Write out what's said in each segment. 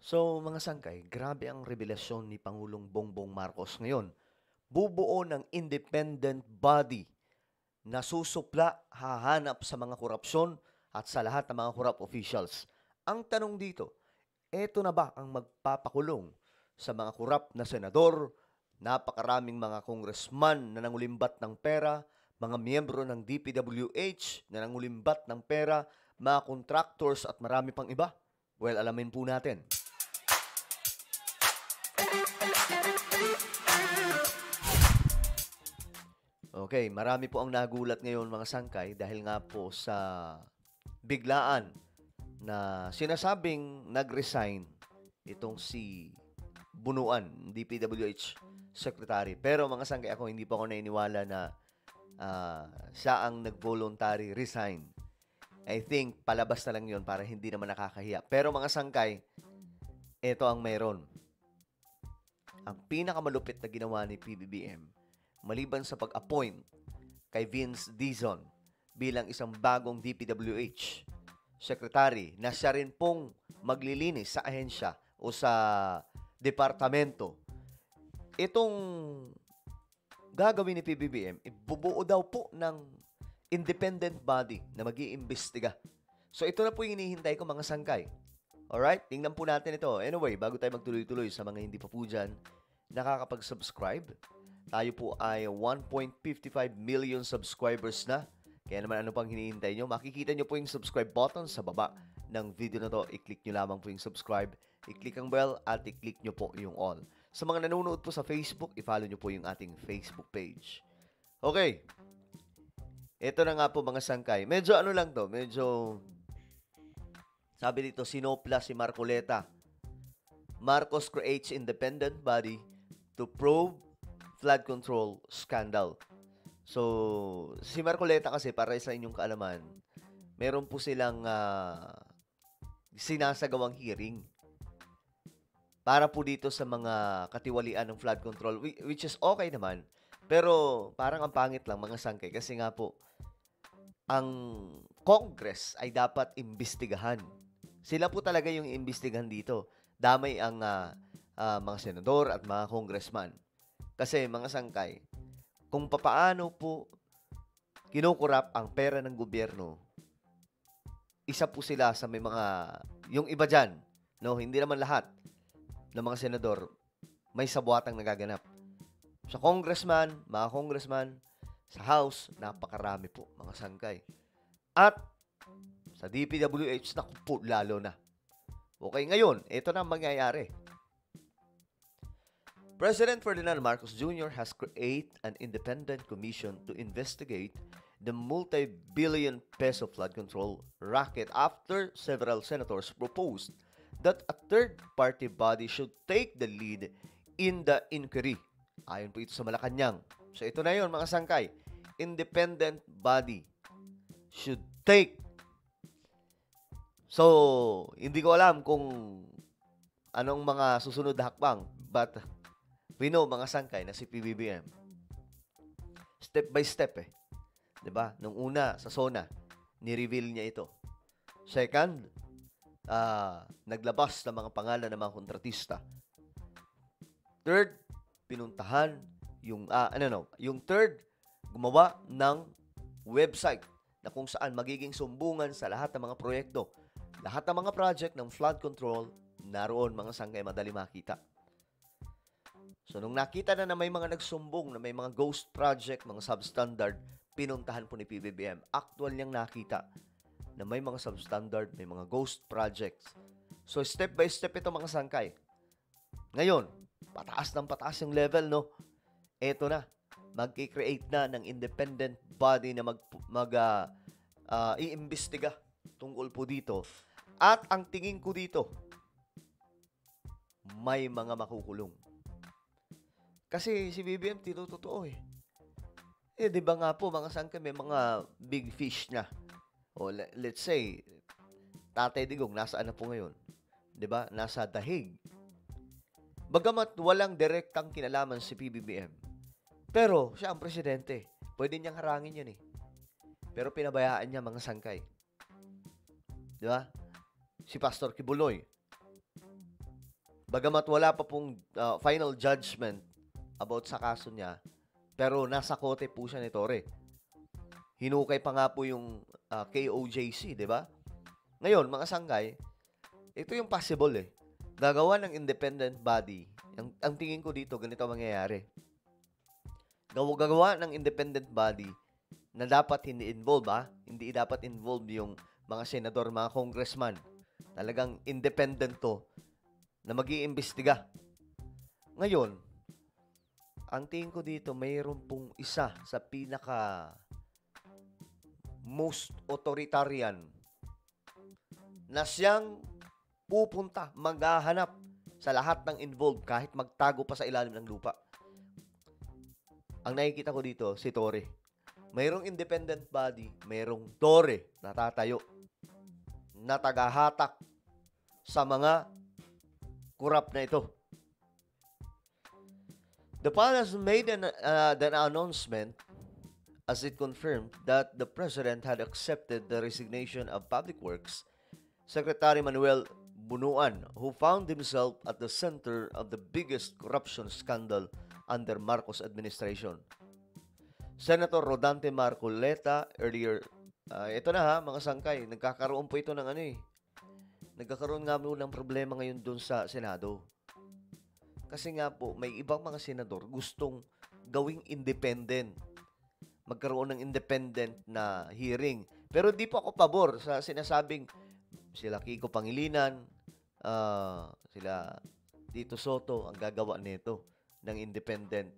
So, mga sangkay, grabe ang revelasyon ni Pangulong Bongbong Marcos ngayon. Bubuo ng independent body na susupla, hahanap sa mga korupsyon at sa lahat ng mga corrupt officials. Ang tanong dito, eto na ba ang magpapakulong sa mga corrupt na senador, napakaraming mga congressman na nangulimbat ng pera, mga miyembro ng DPWH na nangulimbat ng pera, mga contractors at marami pang iba? Well, alamin po natin. Okay, marami po ang nagulat ngayon mga sangkay dahil nga po sa biglaan na sinasabing nag-resign itong si Bunuan, DPWH Secretary. Pero mga sangkay, ako hindi pa ako naniniwala na siya ang nag-voluntary resign. I think palabas na lang yun para hindi naman nakakahiya. Pero mga sangkay, ito ang meron. Ang pinakamalupit na ginawa ni PBBM, maliban sa pag-appoint kay Vince Dizon bilang isang bagong DPWH secretary na siya rin pong maglilinis sa ahensya o sa departamento. Itong gagawin ni PBBM, ibubuo daw po ng independent body na mag-iimbestiga. So ito na po yung hinihintay ko mga sangkay. Alright, tingnan po natin ito. Anyway, bago tayo magtuloy-tuloy sa mga hindi pa po dyan, nakakapag-subscribe. Tayo po ay 1.55 million subscribers na. Kaya naman ano pang hinihintay nyo? Makikita nyo po yung subscribe button sa baba ng video na to. I-click nyo lamang po yung subscribe. I-click ang bell at i-click nyo po yung all. Sa mga nanonood po sa Facebook, i-follow nyo po yung ating Facebook page. Okay. Ito na nga po mga sangkay. Medyo ano lang to, medyo sabi dito, sinopla si Marcoleta. Marcos creates independent body to probe flood control scandal. So, si Marcoleta kasi, para sa inyong kaalaman, meron po silang sinasagawang hearing para po dito sa mga katiwalian ng flood control, which is okay naman. Pero parang ang pangit lang mga sangkay kasi nga po, ang Congress ay dapat imbestigahan. Sila po talaga yung imbestigahan dito. Damay ang mga senador at mga congressman. Kasi mga sangkay, kung papaano po kinukurap ang pera ng gobyerno, isa po sila sa may mga, yung iba dyan, no, hindi naman lahat ng mga senador may sabuatang nagaganap. Sa congressman, mga congressman, sa House, napakarami po, mga sangkay. At sa DPWH, naku po, lalo na. Okay, ngayon, ito na ang mangyayari. President Ferdinand Marcos Jr. has created an independent commission to investigate the multi-billion peso flood control racket after several senators proposed that a third-party body should take the lead in the inquiry. Ayon po ito sa Malacanang. So ito na yun mga sangkay. Independent body should take. So, hindi ko alam kung anong mga susunod na hakbang, but we know mga sangkay na si PBBM step by step 'di ba? Nung una sa SONA, ni-reveal niya ito. Second, naglabas ng mga pangalan ng mga kontratista. Third, pinuntahan yung yung third, gumawa ng website na kung saan magiging sumbungan sa lahat ng mga proyekto, lahat ng mga project ng flood control, naroon mga sangkay madali makita. So, nung nakita na may mga nagsumbong na may mga ghost project, mga substandard, pinuntahan po ni PBBM. Actual niyang nakita na may mga substandard, may mga ghost projects. So, step by step ito mga sangkay. Ngayon, pataas ng pataas yung level, no? Eto na. Mag-create na ng independent body na i-imbestiga tungkol po dito. At ang tingin ko dito, may mga makukulong. Kasi si BBM tinutotoo di ba nga po, mga sangkay, may mga big fish na. O let's say, Tatay Digong, nasaan na po ngayon? Di ba? Nasa dahig. Bagamat walang direktang kinalaman si PBBM, pero siya ang presidente. Pwede niyang harangin yan Pero pinabayaan niya mga sangkay. Di ba? Si Pastor Kibuloy. Bagamat wala pa pong final judgment about sa kaso niya, pero nasa kote po siya ni Torre. Hinukay pa nga po yung KOJC, di ba? Ngayon, mga sanggay, ito yung possible eh. Gagawa ng independent body. Ang tingin ko dito, ganito mangyayari. Gagawa ng independent body na dapat hindi involve, Hindi dapat involve yung mga senador, mga congressman. Talagang independent to na mag-iimbestiga. Ngayon, ang tingin ko dito, mayroon pong isa sa pinaka most authoritarian na siyang pupunta, maghahanap sa lahat ng involved kahit magtago pa sa ilalim ng lupa. Ang nakikita ko dito, si Torre. Mayroong independent body, mayroong Torre na tatayo na tagahatak sa mga kurap na ito. The palace made an announcement as it confirmed that the president had accepted the resignation of Public Works Secretary Manuel Bunuan, who found himself at the center of the biggest corruption scandal under Marcos administration. Senator Rodante Marcoleta earlier, ito na mga sangkay, nagkakaroon po ito ng nagkakaroon nga po ng problema ngayon doon sa Senado. Kasi nga po, may ibang mga senador gustong gawing independent. Magkaroon ng independent na hearing. Pero di po ako pabor sa sinasabing sila Kiko Pangilinan, sila Tito Soto ang gagawa nito ng independent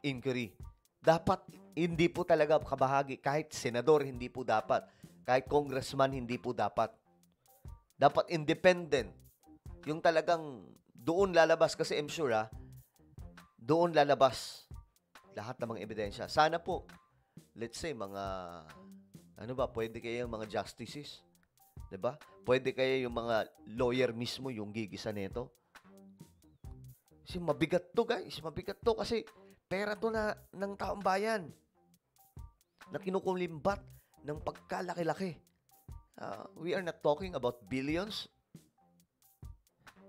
inquiry. Dapat hindi po talaga kabahagi. Kahit senador, hindi po dapat. Kahit congressman, hindi po dapat. Dapat independent. Yung talagang doon lalabas, kasi I'm sure doon lalabas lahat ng mga ebidensya. Sana po, let's say, pwede kayo yung mga justices, diba? Pwede kayo yung mga lawyer mismo yung gigisa nito. Kasi mabigat to, guys. Mabigat to kasi pera to na ng taong bayan na kinukulimbat ng pagkalaki-laki. We are not talking about billions.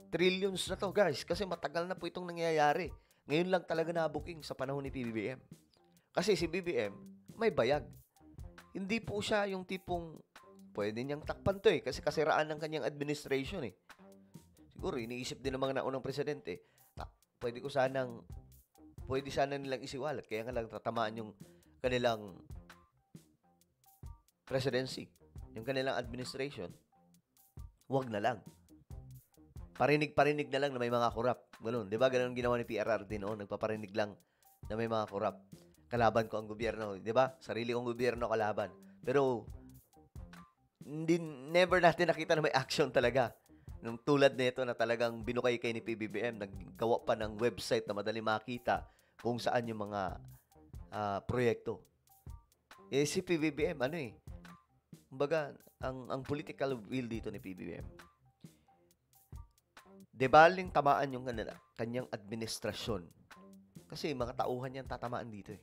Trillions na to, guys. Kasi matagal na po itong nangyayari. Ngayon lang talaga na-booking sa panahon ni PBBM. Kasi si BBM, may bayag. Hindi po siya yung tipong pwede niyang takpan to kasi kasiraan ng kanyang administration Siguro, iniisip din ng mga naunang presidente, pwede sana nilang isiwalat. Kaya nga lang tatamaan yung kanilang presidency, yung kanilang administration. Huwag na lang. Parinig-parinig na lang na may mga korap. Ganun. Di ba? Ganun ginawa ni PRRD noon. Nagpaparinig lang na may mga korap. Kalaban ko ang gobyerno. Di ba? Sarili kong gobyerno kalaban. Pero, never natin nakita na may action talaga. Nung tulad nito na talagang binukay kay ni PBBM, naggawa pa ng website na madali makita kung saan yung mga proyekto. Si PBBM, kumbaga, ang political will dito ni PBBM, debaling tamaan yung kanyang administrasyon. Kasi mga tauhan yan tatamaan dito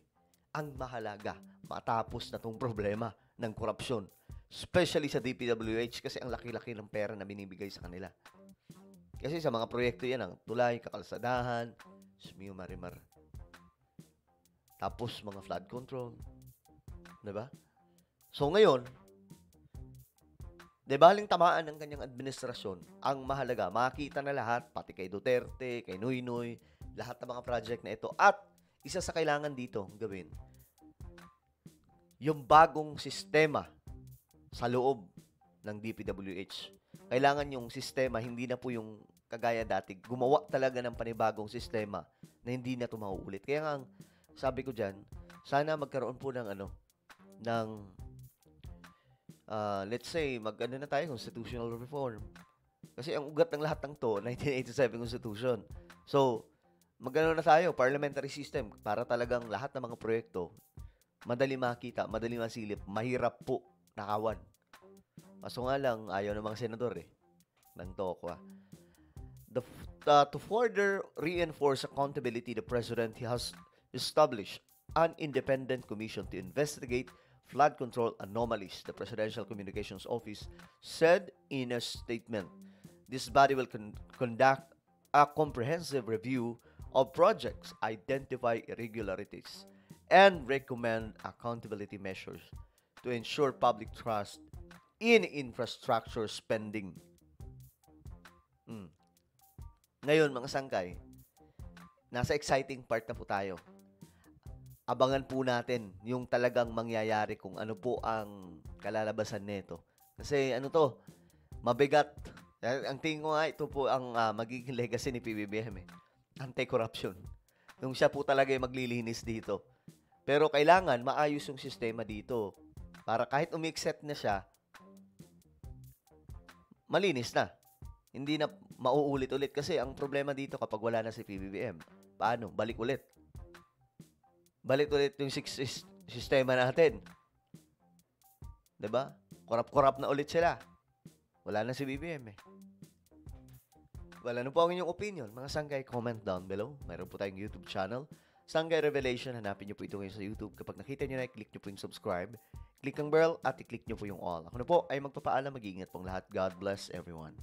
Ang mahalaga, matapos na tong problema ng korupsyon. Especially sa DPWH kasi ang laki-laki ng pera na binibigay sa kanila. Kasi sa mga proyekto yan, ang tulay, kakalsadahan, Smiu Marimar. Tapos mga flood control. Diba? So ngayon, debaling tamaan ng kanyang administrasyon, ang mahalaga, makita na lahat, pati kay Duterte, kay Noynoy, lahat ng mga project na ito. At isa sa kailangan dito gawin, yung bagong sistema sa loob ng DPWH. Kailangan yung sistema, hindi na po yung kagaya dati. Gumawa talaga ng panibagong sistema na hindi na ito mauulit. Kaya nga, sabi ko dyan, sana magkaroon po ng let's say, na tayo, constitutional reform. Kasi ang ugat ng lahat ng to, 1987 Constitution. So, na tayo, parliamentary system, para talagang lahat ng mga proyekto, madali makita, madali masilip, mahirap po nakawan. Kaso nga lang, ayaw ng mga senador ng TOKWA. To further reinforce accountability, the President has established an independent commission to investigate flood control anomalies. The Presidential Communications Office said in a statement This body will conduct a comprehensive review of projects, identify irregularities, and recommend accountability measures to ensure public trust in infrastructure spending. Mm. Ngayon, mga sangkay, nasa exciting part na po tayo. Abangan po natin yung talagang mangyayari kung ano po ang kalalabasan nito. Kasi ano to, mabigat. Ang tingin ko nga, ito po ang magiging legacy ni PBBM. Anti-corruption. Yung siya po talaga yung maglilinis dito. Pero kailangan maayos yung sistema dito. Para kahit umikset na siya, malinis na. Hindi na mauulit-ulit. Kasi ang problema dito kapag wala na si PBBM, paano? Balik ulit. Balik ulit yung sistema natin. 'Di ba? Korap-korap na ulit sila. Wala na si BBM eh. Well, ano po ang inyong opinion? Mga sangkay, comment down below. Mayroon po tayong YouTube channel. Sangkay Revelation, hanapin nyo po ito ngayon sa YouTube. Kapag nakita nyo na, click nyo po yung subscribe. Click ang bell at i-click nyo po yung all. Ako na po ay magpapaalam. Mag-iingat pong lahat. God bless everyone.